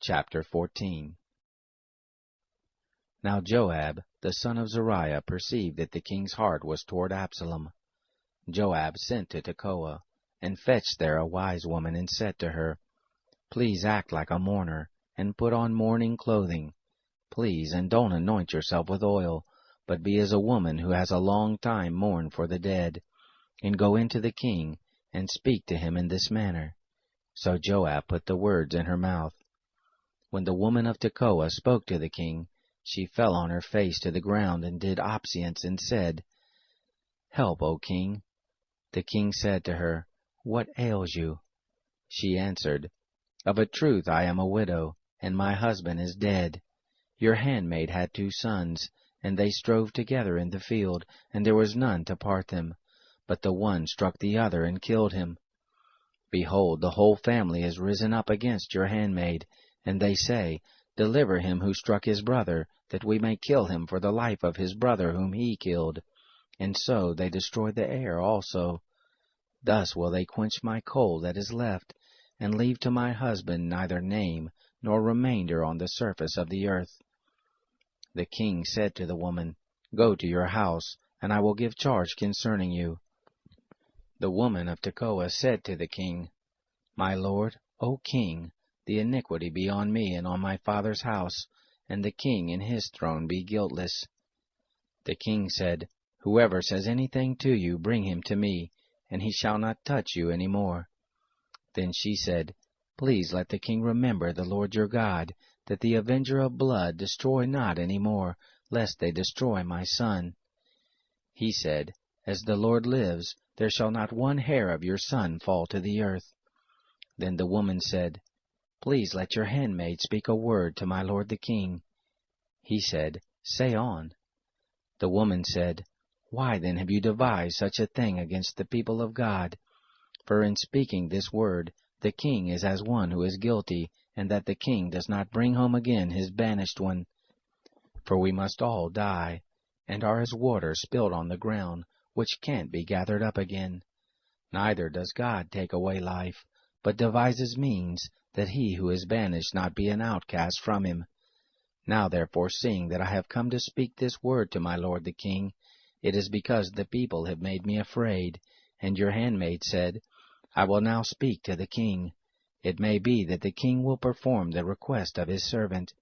Chapter 14. Now Joab, the son of Zeruiah, perceived that the king's heart was toward Absalom. Joab sent to Tekoa, and fetched there a wise woman, and said to her, Please act like a mourner, and put on mourning clothing. Please, and don't anoint yourself with oil, but be as a woman who has a long time mourned for the dead, and go into the king, and speak to him in this manner. So Joab put the words in her mouth. When the woman of Tekoa spoke to the king, she fell on her face to the ground, and did obeisance, and said, Help, O king. The king said to her, What ails you? She answered, Of a truth I am a widow, and my husband is dead. Your handmaid had 2 sons, and they strove together in the field, and there was none to part them. But the one struck the other, and killed him. Behold, the whole family is risen up against your handmaid, and they say, Deliver him who struck his brother, that we may kill him for the life of his brother whom he killed. And so they destroy the heir also. Thus will they quench my coal that is left, and leave to my husband neither name nor remainder on the surface of the earth. The king said to the woman, Go to your house, and I will give charge concerning you. The woman of Tekoa said to the king, My lord, O king, the iniquity be on me and on my father's house, and the king and his throne be guiltless. The king said, Whoever says anything to you, bring him to me, and he shall not touch you any more. Then she said, Please let the king remember the Lord your God, that the avenger of blood destroy not any more, lest they destroy my son. He said, As the Lord lives, there shall not one hair of your son fall to the earth. Then the woman said, Please let your handmaid speak a word to my lord the king. He said, Say on. The woman said, Why then have you devised such a thing against the people of God? For in speaking this word, the king is as one who is guilty, and that the king does not bring home again his banished one. For we must all die, and are as water spilled on the ground, which can't be gathered up again. Neither does God take away life, but devises means, that he who is banished not be an outcast from him. Now therefore, seeing that I have come to speak this word to my lord the king, it is because the people have made me afraid. And your handmaid said, I will now speak to the king. It may be that the king will perform the request of his servant.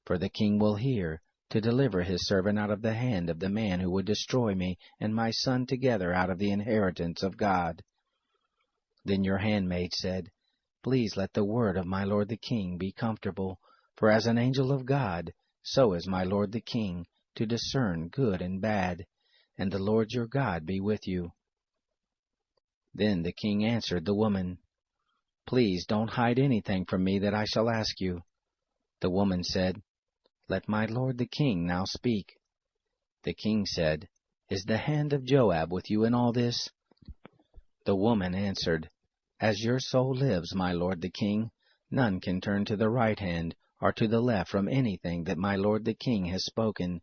For the king will hear, to deliver his servant out of the hand of the man who would destroy me and my son together out of the inheritance of God. Then your handmaid said, Please let the word of my lord the king be comfortable, for as an angel of God, so is my lord the king, to discern good and bad, and the Lord your God be with you. Then the king answered the woman, Please don't hide anything from me that I shall ask you. The woman said, Let my lord the king now speak. The king said, Is the hand of Joab with you in all this? The woman answered, As your soul lives, my lord the king, none can turn to the right hand or to the left from anything that my lord the king has spoken.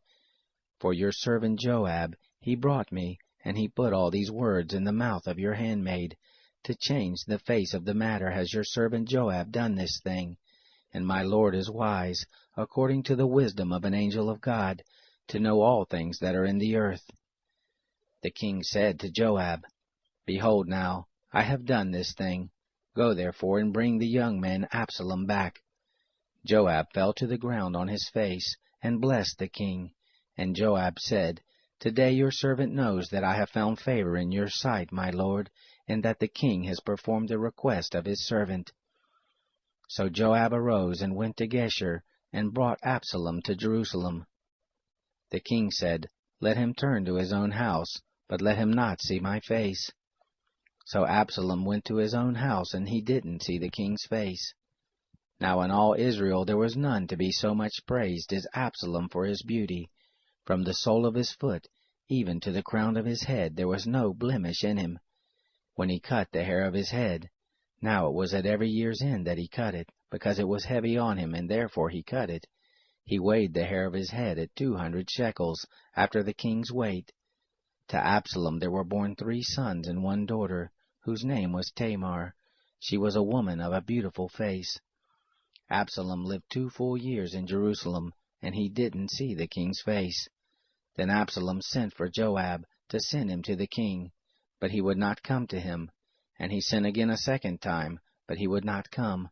For your servant Joab, he brought me, and he put all these words in the mouth of your handmaid. To change the face of the matter has your servant Joab done this thing. And my lord is wise, according to the wisdom of an angel of God, to know all things that are in the earth. The king said to Joab, Behold now, I have done this thing. Go therefore and bring the young man Absalom back. Joab fell to the ground on his face, and blessed the king. And Joab said, Today your servant knows that I have found favor in your sight, my lord, and that the king has performed the request of his servant. So Joab arose and went to Geshur, and brought Absalom to Jerusalem. The king said, Let him turn to his own house, but let him not see my face. So Absalom went to his own house, and he didn't see the king's face. Now in all Israel there was none to be so much praised as Absalom for his beauty. From the sole of his foot even to the crown of his head there was no blemish in him. When he cut the hair of his head, now it was at every year's end that he cut it, because it was heavy on him, and therefore he cut it. He weighed the hair of his head at 200 shekels, after the king's weight. To Absalom there were born 3 sons and 1 daughter, whose name was Tamar. She was a woman of a beautiful face. Absalom lived 2 full years in Jerusalem, and he didn't see the king's face. Then Absalom sent for Joab to send him to the king, but he would not come to him. And he sent again a second time, but he would not come.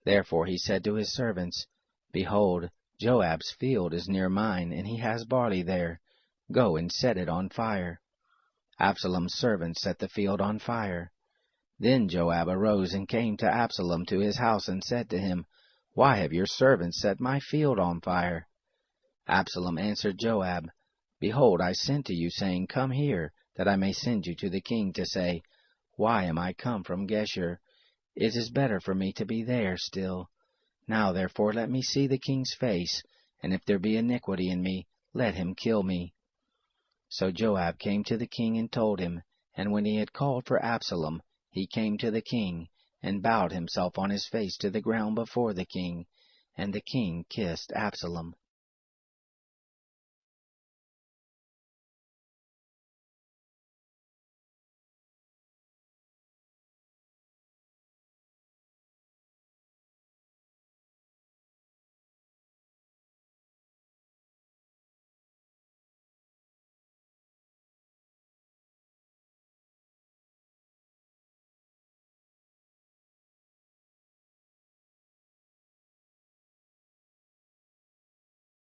Therefore he said to his servants, Behold, Joab's field is near mine, and he has barley there. Go and set it on fire. Absalom's servants set the field on fire. Then Joab arose and came to Absalom to his house, and said to him, Why have your servants set my field on fire? Absalom answered Joab, Behold, I sent to you, saying, Come here, that I may send you to the king to say, Why am I come from Geshur? It is better for me to be there still. Now therefore let me see the king's face, and if there be iniquity in me, let him kill me. So Joab came to the king and told him, and when he had called for Absalom, he came to the king, and bowed himself on his face to the ground before the king, and the king kissed Absalom.